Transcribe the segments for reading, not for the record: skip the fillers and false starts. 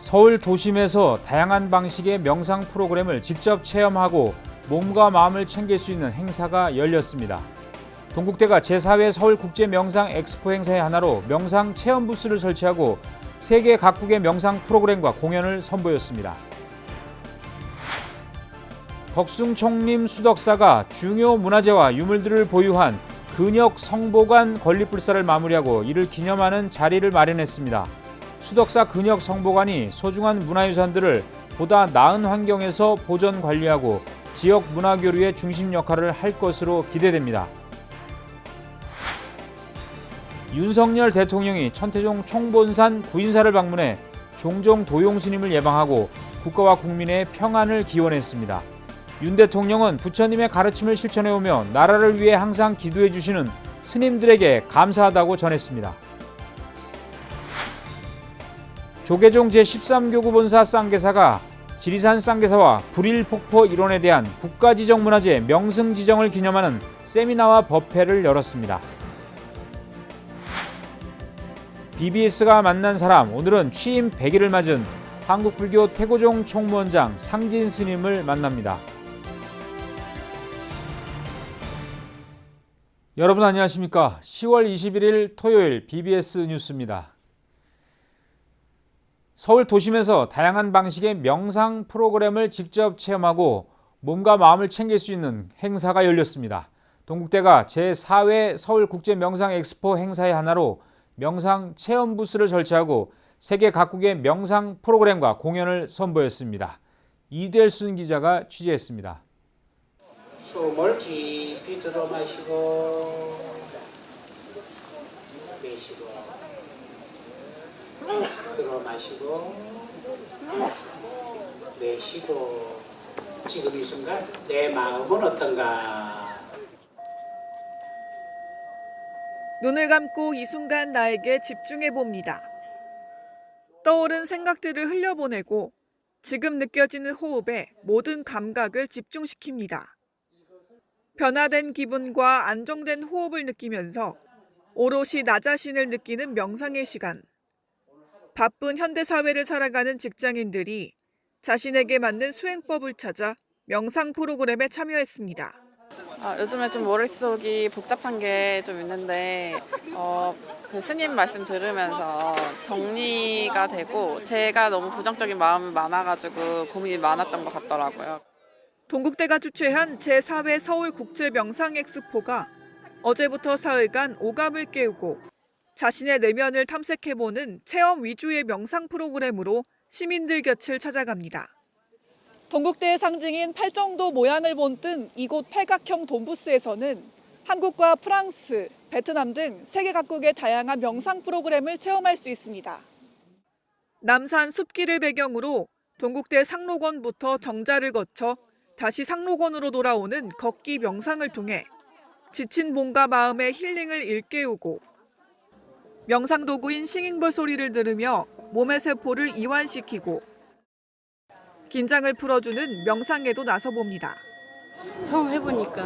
서울 도심에서 다양한 방식의 명상 프로그램을 직접 체험하고 몸과 마음을 챙길 수 있는 행사가 열렸습니다. 동국대가 제4회 서울국제명상 엑스포 행사의 하나로 명상 체험 부스를 설치하고 세계 각국의 명상 프로그램과 공연을 선보였습니다. 덕숭 총림 수덕사가 중요 문화재와 유물들을 보유한 근역 성보관 건립불사를 마무리하고 이를 기념하는 자리를 마련했습니다. 수덕사 근역 성보관이 소중한 문화유산들을 보다 나은 환경에서 보존 관리하고 지역 문화교류의 중심 역할을 할 것으로 기대됩니다. 윤석열 대통령이 천태종 총본산 구인사를 방문해 종종 도용 스님을 예방하고 국가와 국민의 평안을 기원했습니다. 윤 대통령은 부처님의 가르침을 실천해오며 나라를 위해 항상 기도해 주시는 스님들에게 감사하다고 전했습니다. 조계종 제13교구 본사 쌍계사가 지리산 쌍계사와 불일폭포 일원에 대한 국가지정문화재 명승지정을 기념하는 세미나와 법회를 열었습니다. BBS가 만난 사람, 오늘은 취임 100일을 맞은 한국불교 태고종 총무원장 상진 스님을 만납니다. 여러분 안녕하십니까? 10월 21일 토요일 BBS 뉴스입니다. 서울 도심에서 다양한 방식의 명상 프로그램을 직접 체험하고 몸과 마음을 챙길 수 있는 행사가 열렸습니다. 동국대가 제4회 서울국제명상 엑스포 행사의 하나로 명상 체험 부스를 설치하고 세계 각국의 명상 프로그램과 공연을 선보였습니다. 이델순 기자가 취재했습니다. 숨을 깊이 들어 마시고 내쉬고 들어 마시고 내쉬고 지금 이 순간 내 마음은 어떤가? 눈을 감고 이 순간 나에게 집중해 봅니다. 떠오른 생각들을 흘려보내고 지금 느껴지는 호흡에 모든 감각을 집중시킵니다. 변화된 기분과 안정된 호흡을 느끼면서 오롯이 나 자신을 느끼는 명상의 시간. 바쁜 현대사회를 살아가는 직장인들이 자신에게 맞는 수행법을 찾아 명상 프로그램에 참여했습니다. 요즘에 좀 머릿속이 복잡한 게 좀 있는데 그 스님 말씀 들으면서 정리가 되고 제가 너무 부정적인 마음이 많아가지고 고민이 많았던 것 같더라고요. 동국대가 주최한 제4회 서울국제명상엑스포가 어제부터 사흘간 오감을 깨우고 자신의 내면을 탐색해보는 체험 위주의 명상 프로그램으로 시민들 곁을 찾아갑니다. 동국대의 상징인 팔정도 모양을 본뜬 이곳 팔각형 돈부스에서는 한국과 프랑스, 베트남 등 세계 각국의 다양한 명상 프로그램을 체험할 수 있습니다. 남산 숲길을 배경으로 동국대 상록원부터 정자를 거쳐 다시 상록원으로 돌아오는 걷기 명상을 통해 지친 몸과 마음의 힐링을 일깨우고 명상 도구인 싱잉볼 소리를 들으며 몸의 세포를 이완시키고 긴장을 풀어주는 명상에도 나서봅니다. 처음 해보니까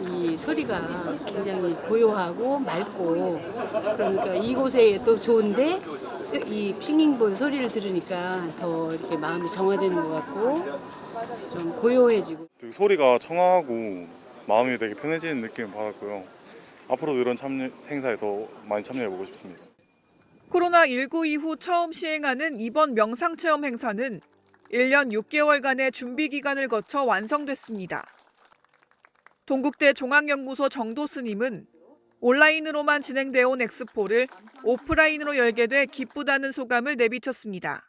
이 소리가 굉장히 고요하고 맑고 그러니까 이곳에 또 좋은데 이 싱잉볼 소리를 들으니까 더 이렇게 마음이 정화되는 것 같고 좀 고요해지고 소리가 청아하고 마음이 되게 편해지는 느낌을 받았고요. 앞으로도 이런 행사에 더 많이 참여해보고 싶습니다. 코로나19 이후 처음 시행하는 이번 명상체험 행사는 1년 6개월간의 준비 기간을 거쳐 완성됐습니다. 동국대 종합연구소 정도 스님은 온라인으로만 진행되어 온 엑스포를 오프라인으로 열게 돼 기쁘다는 소감을 내비쳤습니다.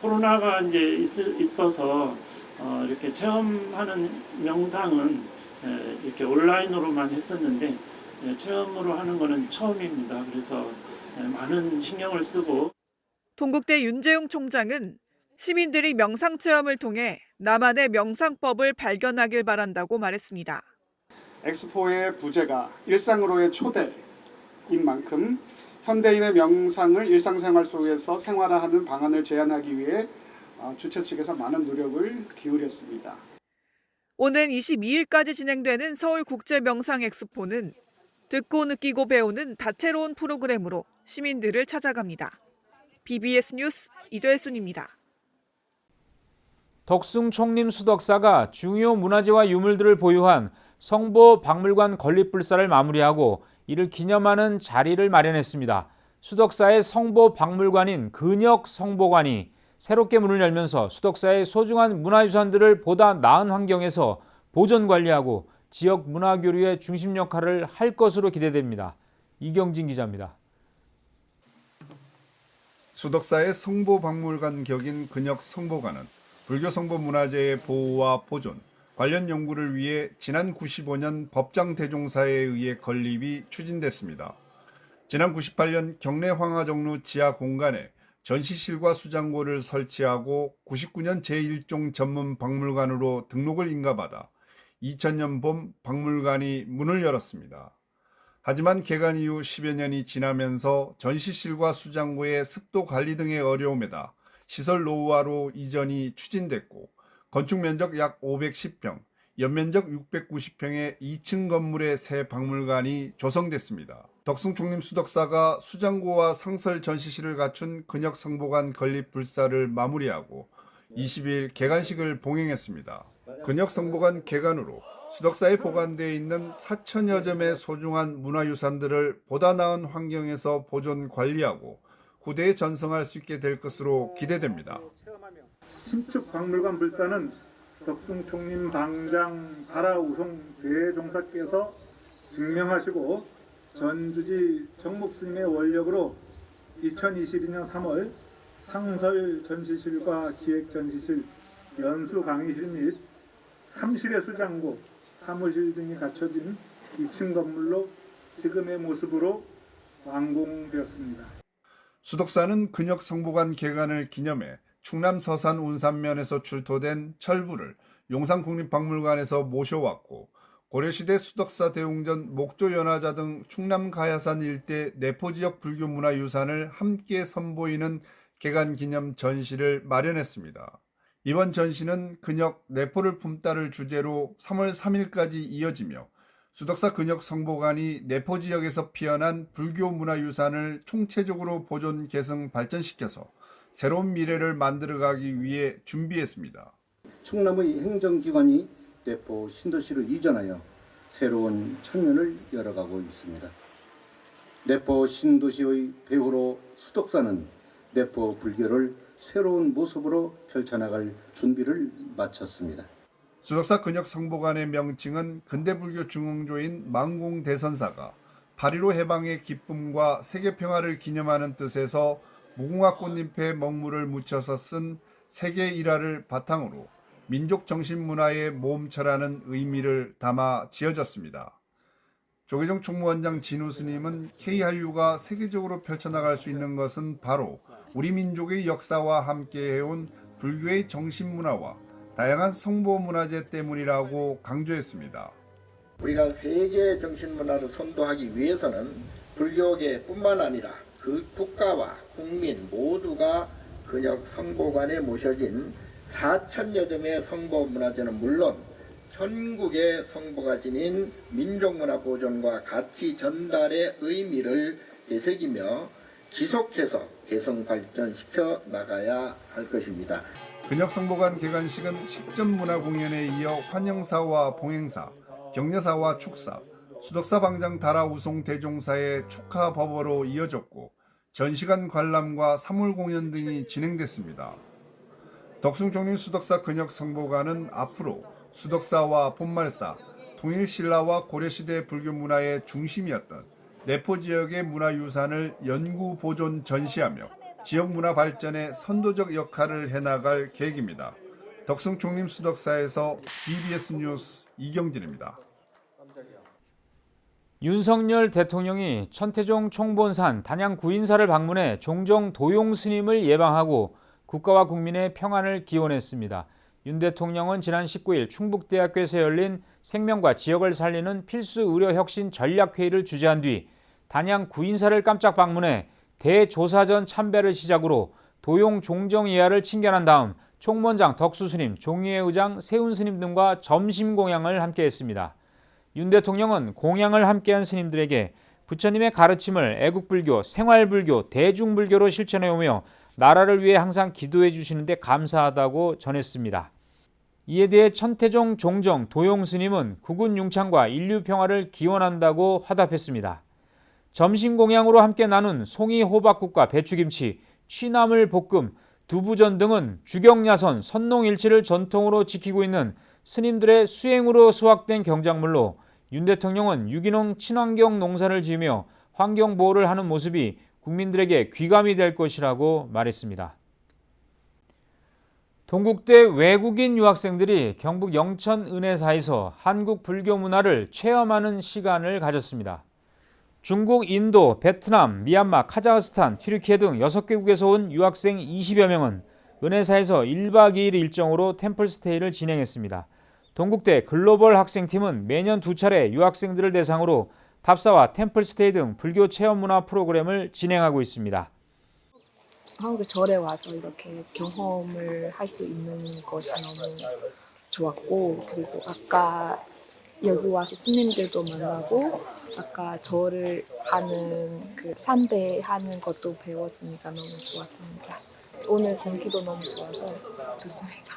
코로나가 이제 있어서 이렇게 체험하는 명상은 이렇게 온라인으로만 했었는데 체험으로 하는 거는 처음입니다. 그래서 많은 신경을 쓰고 동국대 윤재웅 총장은 시민들이 명상 체험을 통해 나만의 명상법을 발견하길 바란다고 말했습니다. 엑스포의 부제가 일상으로의 초대인 만큼 현대인의 명상을 일상생활 속에서 생활화하는 방안을 제안하기 위해 주최 측에서 많은 노력을 기울였습니다. 오는 22일까지 진행되는 BBS 뉴스 이도혜순입니다. 덕숭 총림 수덕사가 중요 문화재와 유물들을 보유한 성보 박물관 건립불사를 마무리하고 이를 기념하는 자리를 마련했습니다. 수덕사의 성보 박물관인 근역 성보관이 새롭게 문을 열면서 수덕사의 소중한 문화유산들을 보다 나은 환경에서 보존 관리하고 지역 문화교류의 중심 역할을 할 것으로 기대됩니다. 이경진 기자입니다. 수덕사의 성보박물관 격인 근역 성보관은 불교 성보 문화재의 보호와 보존, 관련 연구를 위해 지난 95년 법장 대종사에 의해 건립이 추진됐습니다. 지난 98년 경내 황화정루 지하 공간에 전시실과 수장고를 설치하고 99년 제1종 전문 박물관으로 등록을 인가받아 2000년 봄 박물관이 문을 열었습니다. 하지만 개관 이후 10여 년이 지나면서 전시실과 수장고의 습도 관리 등의 어려움에다 시설 노후화로 이전이 추진됐고 건축 면적 약 510평, 연면적 690평의 2층 건물의 새 박물관이 조성됐습니다. 덕숭 총림 수덕사가 수장고와 상설 전시실을 갖춘 근역 성보관 건립 불사를 마무리하고 20일 개관식을 봉행했습니다. 근역 성보관 개관으로 수덕사에 보관되어 있는 4천여 점의 소중한 문화유산들을 보다 나은 환경에서 보존 관리하고 후대에 전송할 수 있게 될 것으로 기대됩니다. 신축 박물관 불사는 덕숭 총림 방장 다라우송 대종사께서 증명하시고 전주지 정목스님의 원력으로 2022년 3월 상설 전시실과 기획 전시실, 연수 강의실 및 3실의 수장고, 사무실 등이 갖춰진 2층 건물로 지금의 모습으로 완공되었습니다. 수덕사는 근역 성보관 개관을 기념해 충남 서산 운산면에서 출토된 철부를 용산국립박물관에서 모셔왔고 고려시대 수덕사 대웅전 목조연화자 등 충남 가야산 일대 내포지역 불교문화유산을 함께 선보이는 개관기념 전시를 마련했습니다. 이번 전시는 근역 내포를 품다를 주제로 3월 3일까지 이어지며 수덕사 근역 성보관이 내포 지역에서 피어난 불교 문화유산을 총체적으로 보존, 계승, 발전시켜서 새로운 미래를 만들어가기 위해 준비했습니다. 충남의 행정기관이 내포 신도시로 이전하여 새로운 청년을 열어가고 있습니다. 내포 신도시의 배후로 수덕사는 내포 불교를 새로운 모습으로 펼쳐나갈 준비를 마쳤습니다. 수덕사 근역 성보관의 명칭은 근대불교 중흥조인 망공대선사가 8.15 해방의 기쁨과 세계평화를 기념하는 뜻에서 무궁화 꽃잎에 먹물을 묻혀서 쓴 세계일화를 바탕으로 민족 정신문화의 모험처라는 의미를 담아 지어졌습니다. 조계종 총무원장 진우 스님은 K한류가 세계적으로 펼쳐나갈 수 있는 것은 바로 우리 민족의 역사와 함께해온 불교의 정신문화와 다양한 성보문화재 때문이라고 강조했습니다. 우리가 세계 정신문화를 선도하기 위해서는 불교계뿐만 아니라 그 국가와 국민 모두가 근역 성보관에 모셔진 4천여 점의 성보문화재는 물론 전국의 성보가 지닌 민족문화 보존과 가치 전달의 의미를 되새기며 지속해서 개성 발전시켜 나가야 할 것입니다. 근역 성보관 개관식은 식전문화 공연에 이어 환영사와 봉행사, 격려사와 축사, 수덕사 방장 다라우송 대종사의 축하 법어로 이어졌고 전시관 관람과 사물 공연 등이 진행됐습니다. 덕숭 총림 수덕사 근역 성보관은 앞으로 수덕사와 본말사, 통일신라와 고려시대 불교 문화의 중심이었던 내포 지역의 문화유산을 연구, 보존, 전시하며 지역 문화 발전에 선도적 역할을 해나갈 계획입니다. 덕숭 총림 수덕사에서 BBS 뉴스 이경진입니다. 윤석열 대통령이 천태종 총본산 단양 구인사를 방문해 종정 도용 스님을 예방하고 국가와 국민의 평안을 기원했습니다. 윤 대통령은 지난 19일 충북대학교에서 열린 생명과 지역을 살리는 필수 의료 혁신 전략회의를 주재한 뒤 단양 구인사를 깜짝 방문해 대조사전 참배를 시작으로 도용 종정 예하를 친견한 다음 총무원장 덕수 스님, 종의회 의장 세운 스님 등과 점심 공양을 함께했습니다. 윤 대통령은 공양을 함께한 스님들에게 부처님의 가르침을 애국불교, 생활불교, 대중불교로 실천해 오며 나라를 위해 항상 기도해 주시는데 감사하다고 전했습니다. 이에 대해 천태종 종정 도용스님은 국운 융창과 인류 평화를 기원한다고 화답했습니다. 점심 공양으로 함께 나눈 송이 호박국과 배추김치, 취나물 볶음, 두부전 등은 주경야선, 선농일치를 전통으로 지키고 있는 스님들의 수행으로 수확된 경작물로 윤 대통령은 유기농 친환경 농사를 지으며 환경보호를 하는 모습이 국민들에게 귀감이 될 것이라고 말했습니다. 동국대 외국인 유학생들이 경북 영천 은혜사에서 한국 불교 문화를 체험하는 시간을 가졌습니다. 중국, 인도, 베트남, 미얀마, 카자흐스탄, 튀르키예 등 6개국에서 온 유학생 20여 명은 은혜사에서 1박 2일 일정으로 템플스테이를 진행했습니다. 동국대 글로벌 학생팀은 매년 2차례 유학생들을 대상으로 답사와 템플스테이 등 불교 체험 문화 프로그램을 진행하고 있습니다. 한국 절에 와서 이렇게 경험을 할 수 있는 것이 너무 좋았고, 그리고 아까 여기 와서 스님들도 만나고 아까 절을 하는 그 삼배하는 것도 배웠으니까 너무 좋았습니다. 오늘 공기도 너무 좋아서 좋습니다.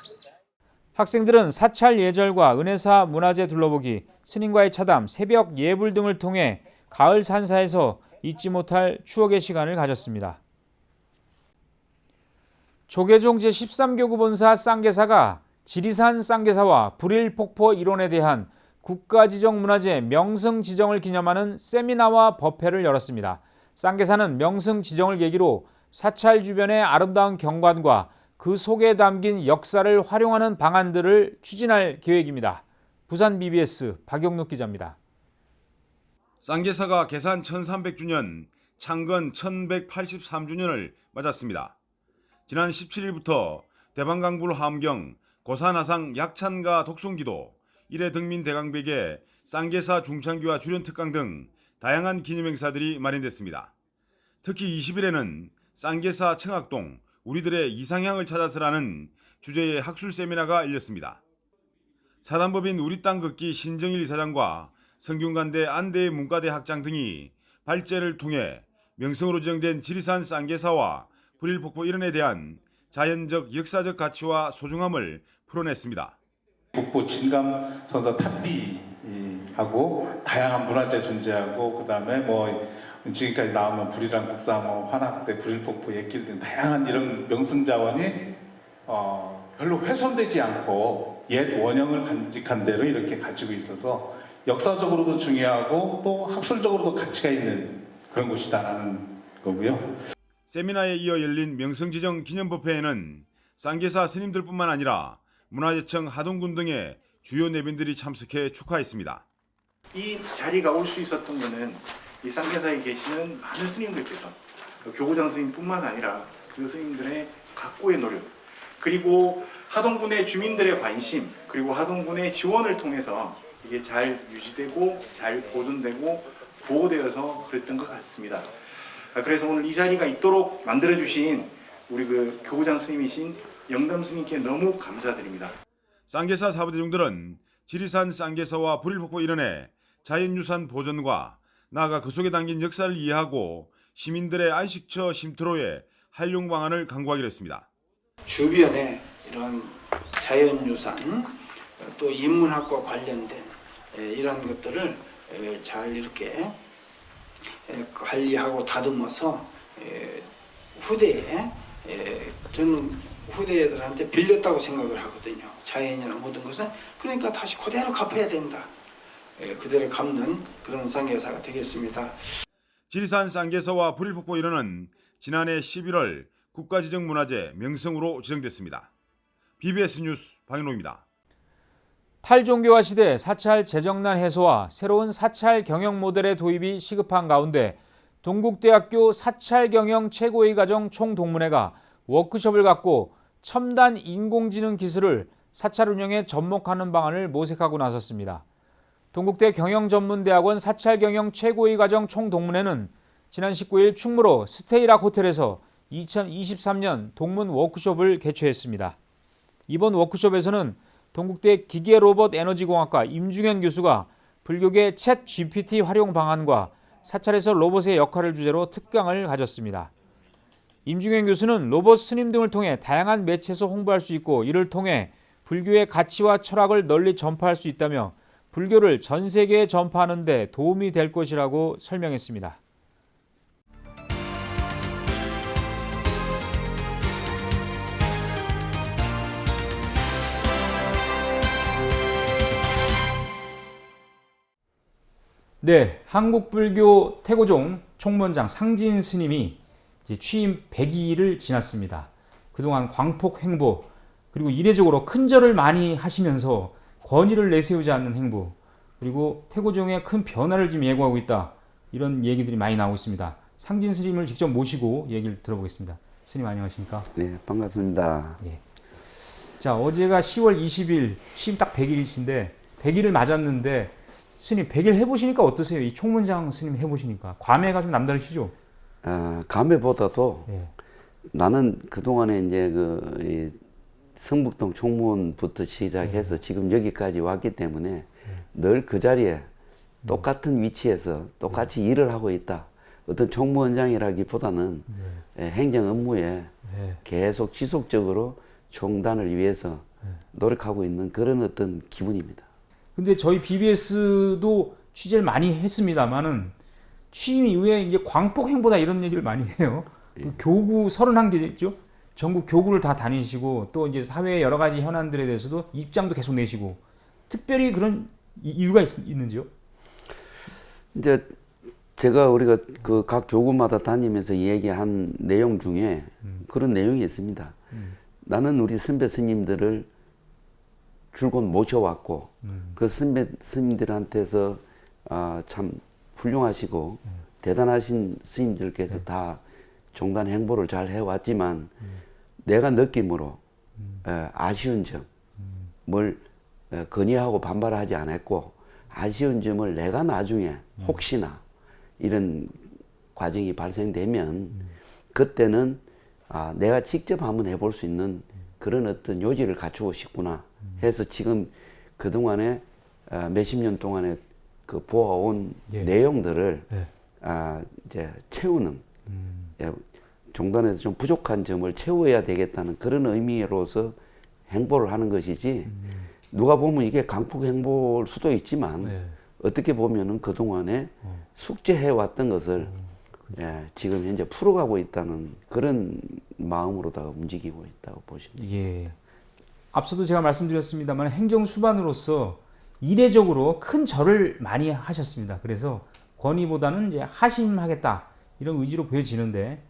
학생들은 사찰 예절과 은혜사 문화재 둘러보기, 스님과의 차담, 새벽 예불 등을 통해 가을 산사에서 잊지 못할 추억의 시간을 가졌습니다. 조계종 제13교구 본사 쌍계사가 지리산 쌍계사와 불일폭포 일원에 대한 국가지정 문화재 명승 지정을 기념하는 세미나와 법회를 열었습니다. 쌍계사는 명승 지정을 계기로 사찰 주변의 아름다운 경관과 그 속에 담긴 역사를 활용하는 방안들을 추진할 계획입니다. 부산 BBS 박용록 기자입니다. 쌍계사가 개산 1300주년, 창건 1183주년을 맞았습니다. 지난 17일부터 대방강불 함경, 고산하상 약찬가 독송기도, 일회 등민 대강백에 쌍계사 중창기와 주련특강 등 다양한 기념행사들이 마련됐습니다. 특히 20일에는 쌍계사 청학동, 우리들의 이상향을 찾아서라는 주제의 학술 세미나가 열렸습니다. 사단법인 우리 땅 걷기 신정일 이사장과 성균관대 안대 문과대 학장 등이 발제를 통해 명성으로 지정된 지리산 쌍계사와 불일폭포 일원에 대한 자연적 역사적 가치와 소중함을 풀어냈습니다. 북부 진감 선서 탑비하고 다양한 문화재 존재하고 그다음에 지금까지 나오는 불이랑 국사, 환학대, 불일폭포, 옛길 등 다양한 이런 명승자원이 별로 훼손되지 않고 옛 원형을 간직한 대로 이렇게 가지고 있어서 역사적으로도 중요하고 또 학술적으로도 가치가 있는 그런 곳이다라는 거고요. 세미나에 이어 열린 명승지정 기념법회에는 쌍계사 스님들뿐만 아니라 문화재청 하동군 등의 주요 내빈들이 참석해 축하했습니다. 이 자리가 올 수 있었던 것은 이 쌍계사에 계시는 많은 스님들께서 교구장 스님뿐만 아니라 그 스님들의 각고의 노력, 그리고 하동군의 주민들의 관심, 그리고 하동군의 지원을 통해서 이게 잘 유지되고 잘 보존되고 보호되어서 그랬던 것 같습니다. 그래서 오늘 이 자리가 있도록 만들어주신 우리 그 교구장 스님이신 영담 스님께 너무 감사드립니다. 쌍계사 사부대중들은 지리산 쌍계사와 불일폭포 일원의 자연유산 보존과 나아가 그 속에 담긴 역사를 이해하고 시민들의 안식처 쉼터로의 활용 방안을 강구하기로 했습니다. 주변에 이런 자연유산 또 인문학과 관련된 이런 것들을 잘 이렇게 관리하고 다듬어서 후대에 저는 후대들한테 빌렸다고 생각을 하거든요. 자연이나 모든 것은. 그러니까 다시 그대로 갚아야 된다. 그대로 갚는 그런 쌍계사가 되겠습니다. 지리산 쌍계사와 불일폭포 일원은 지난해 11월 국가지정문화재 명성으로 지정됐습니다. BBS 뉴스 박인호입니다. 탈종교화 시대 사찰 재정난 해소와 새로운 사찰 경영 모델의 도입이 시급한 가운데 동국대학교 사찰경영 최고위 과정 총동문회가 워크숍을 갖고 첨단 인공지능 기술을 사찰 운영에 접목하는 방안을 모색하고 나섰습니다. 동국대 경영전문대학원 사찰경영 최고위 과정 총동문회는 지난 19일 충무로 스테이락 호텔에서 2023년 동문 워크숍을 개최했습니다. 이번 워크숍에서는 동국대 기계로봇 에너지공학과 임중현 교수가 불교계 챗 GPT 활용 방안과 사찰에서 로봇의 역할을 주제로 특강을 가졌습니다. 임중현 교수는 로봇 스님 등을 통해 다양한 매체에서 홍보할 수 있고 이를 통해 불교의 가치와 철학을 널리 전파할 수 있다며 불교를 전 세계에 전파하는 데 도움이 될 것이라고 설명했습니다. 네, 한국불교 태고종 총무원장 상진 스님이 이제 취임 100일을 지났습니다. 그동안 광폭 행보 그리고 이례적으로 큰 절을 많이 하시면서 권위를 내세우지 않는 행보 그리고 태고종의 큰 변화를 지금 예고하고 있다. 이런 얘기들이 많이 나오고 있습니다. 상진 스님을 직접 모시고 얘기를 들어보겠습니다. 스님 안녕하십니까? 네, 반갑습니다. 예. 자, 어제가 10월 20일 취임 딱 100일이신데 100일을 맞았는데 스님 100일 해보시니까 어떠세요? 이 총무원장 스님 해보시니까 감회가 좀 남다르시죠? 감회보다도 예. 나는 그동안에 이제 이 성북동 총무원부터 시작해서 지금 여기까지 왔기 때문에 늘 그 자리에 똑같은 위치에서 똑같이 일을 하고 있다. 어떤 총무원장이라기보다는 행정 업무에 계속 지속적으로 총단을 위해서 노력하고 있는 그런 어떤 기분입니다. 근데 저희 BBS도 취재를 많이 했습니다만은 취임 이후에 이제 광폭 행보다 이런 얘기를 많이 해요. 그 교구 31개죠. 전국 교구를 다 다니시고 또 이제 사회의 여러 가지 현안들에 대해서도 입장도 계속 내시고 특별히 그런 이유가 있는지요? 이제 우리가 그 각 교구마다 다니면서 얘기한 내용 중에 그런 내용이 있습니다. 나는 우리 선배 스님들을 줄곧 모셔왔고 그 선배 스님들한테서 참 훌륭하시고 대단하신 스님들께서 다 종단 행보를 잘 해왔지만 내가 느낌으로 아쉬운 점을 건의하고 반발하지 않았고 아쉬운 점을 내가 나중에 혹시나 이런 과정이 발생되면 그때는 내가 직접 한번 해볼 수 있는 그런 어떤 요지를 갖추고 싶구나 해서 지금 그동안에 몇십 년 동안에 그 보아온 내용들을 이제 채우는 종단에서 좀 부족한 점을 채워야 되겠다는 그런 의미로서 행보를 하는 것이지 누가 보면 이게 강폭 행보일 수도 있지만 어떻게 보면은 그동안에 숙제해왔던 것을 지금 현재 풀어가고 있다는 그런 마음으로다가 움직이고 있다고 보시면 되겠습니다. 예. 앞서도 제가 말씀드렸습니다만 행정 수반으로서 이례적으로 큰 절을 많이 하셨습니다. 그래서 권위보다는 이제 하심하겠다 이런 의지로 보여지는데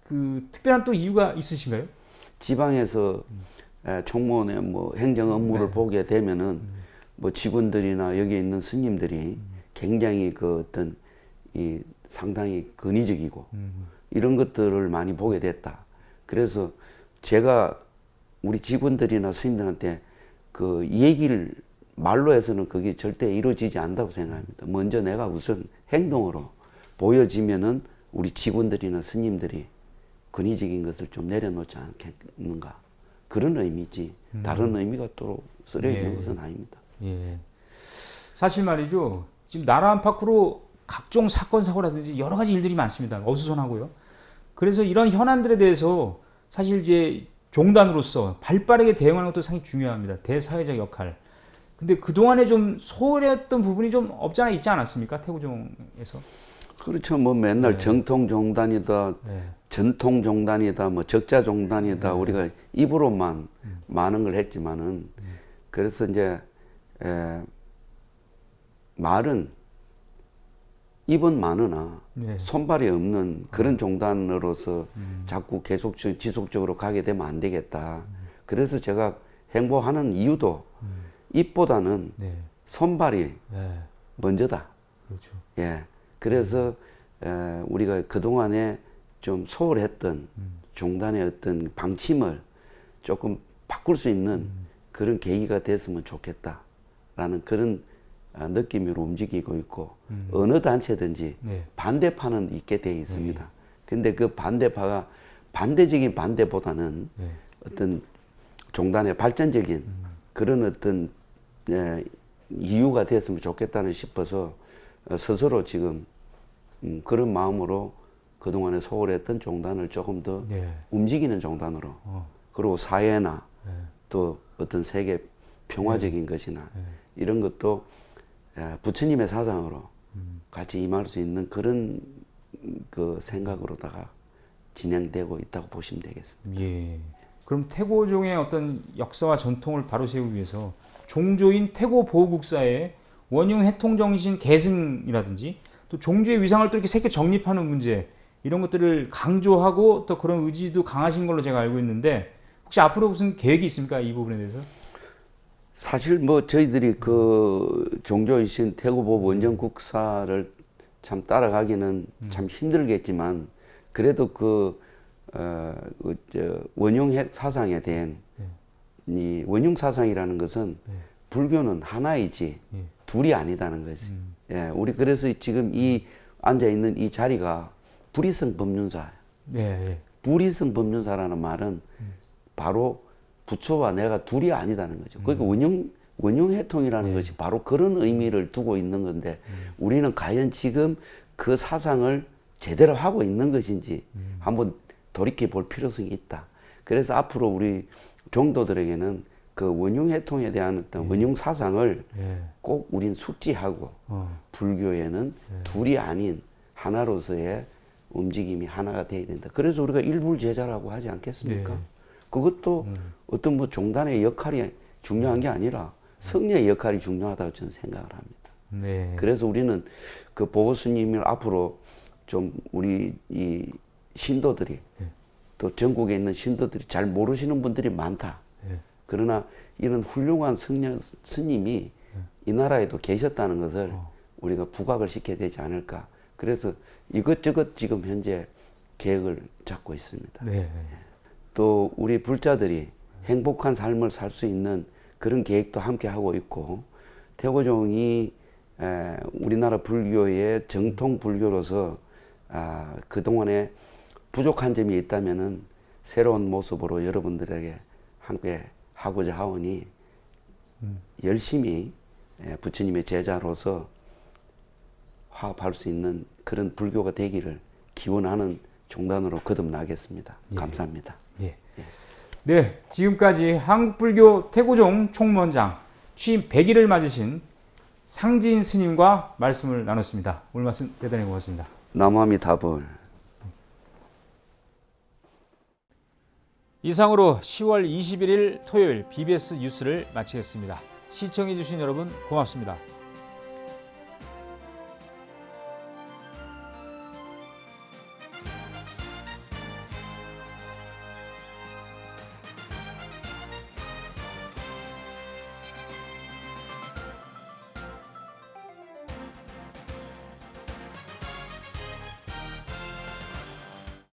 그 특별한 또 이유가 있으신가요? 지방에서 총무원의 뭐 행정 업무를 보게 되면은 뭐 직원들이나 여기 있는 스님들이 굉장히 그 어떤 이 상당히 근위적이고 이런 것들을 많이 보게 됐다. 그래서 제가 우리 직원들이나 스님들한테 그 얘기를 말로 해서는 그게 절대 이루어지지 않는다고 생각합니다. 먼저 내가 우선 행동으로 보여지면은 우리 직원들이나 스님들이 근위적인 것을 좀 내려놓지 않겠는가. 그런 의미지 다른 의미가 또 쓰여 있는 것은 아닙니다. 예. 사실 말이죠. 지금 나라 안팎으로 각종 사건 사고라든지 여러 가지 일들이 많습니다. 어수선하고요. 그래서 이런 현안들에 대해서 사실 이제 종단으로서 발빠르게 대응하는 것도 상당히 중요합니다. 대사회적 역할. 근데 그동안에 좀 소홀했던 부분이 좀 없지 않아 있지 않았습니까? 태고종에서. 그렇죠. 뭐 맨날 정통 종단이다, 전통 종단이다, 뭐 적자 종단이다. 우리가 입으로만 많은 걸 했지만은 그래서 이제 말은 입은 많으나 손발이 없는 그런 종단으로서 자꾸 계속 지속적으로 가게 되면 안 되겠다. 그래서 제가 행보하는 이유도 입보다는 손발이 먼저다. 그렇죠. 예. 그래서 우리가 그동안에 좀 소홀했던 종단의 어떤 방침을 조금 바꿀 수 있는 그런 계기가 됐으면 좋겠다라는 그런 느낌으로 움직이고 있고 어느 단체든지 반대파는 있게 돼 있습니다. 근데 그 반대파가 반대적인 반대보다는 어떤 종단의 발전적인 그런 어떤 이유가 됐으면 좋겠다는 싶어서 스스로 지금 그런 마음으로 그동안에 소홀했던 종단을 조금 더 움직이는 종단으로 그리고 사회나 또 어떤 세계 평화적인 것이나 이런 것도 부처님의 사상으로 같이 임할 수 있는 그런 그 생각으로다가 진행되고 있다고 보시면 되겠습니다. 예. 그럼 태고종의 어떤 역사와 전통을 바로 세우기 위해서 종조인 태고 보호국사의 원흉 해통 정신 계승이라든지 또 종주의 위상을 또 이렇게 새겨 정립하는 문제 이런 것들을 강조하고 또 그런 의지도 강하신 걸로 제가 알고 있는데 혹시 앞으로 무슨 계획이 있습니까? 이 부분에 대해서? 사실 뭐 저희들이 그 종조이신 태고보 원정국사를 참 따라가기는 참 힘들겠지만 그래도 원흉 사상에 대한 이 원흉 사상이라는 것은 불교는 하나이지 둘이 아니다는 거지. 예, 우리 그래서 지금 이 앉아 있는 이 자리가 불이성 법륜사예요. 불이성 법륜사라는 말은 바로 부처와 내가 둘이 아니다는 거죠. 그러니까 원흉 해통이라는 것이 바로 그런 의미를 두고 있는 건데 우리는 과연 지금 그 사상을 제대로 하고 있는 것인지 한번 돌이켜 볼 필요성이 있다. 그래서 앞으로 우리 종도들에게는 그 원흉 해통에 대한 어떤 원흉 사상을 꼭 우린 숙지하고 불교에는 둘이 아닌 하나로서의 움직임이 하나가 돼야 된다. 그래서 우리가 일불제자라고 하지 않겠습니까? 그것도 어떤 뭐 종단의 역할이 중요한 게 아니라 성녀의 역할이 중요하다고 저는 생각을 합니다. 그래서 우리는 그 보호스님을 앞으로 좀 우리 이 신도들이 또 전국에 있는 신도들이 잘 모르시는 분들이 많다. 그러나 이런 훌륭한 성녀 스님이 이 나라에도 계셨다는 것을 우리가 부각을 시켜야 되지 않을까. 그래서 이것저것 지금 현재 계획을 잡고 있습니다. 또 우리 불자들이 행복한 삶을 살 수 있는 그런 계획도 함께 하고 있고 태고종이 우리나라 불교의 정통 불교로서 그동안에 부족한 점이 있다면은 새로운 모습으로 여러분들에게 함께 하고자 하오니 열심히 부처님의 제자로서 화합할 수 있는 그런 불교가 되기를 기원하는 종단으로 거듭나겠습니다. 감사합니다. 네, 지금까지 한국불교 태고종 총무원장 취임 100일을 맞으신 상지인 스님과 말씀을 나눴습니다. 오늘 말씀 대단히 고맙습니다. 남아미타불. 이상으로 10월 21일 토요일 BBS 뉴스를 마치겠습니다. 시청해주신 여러분 고맙습니다.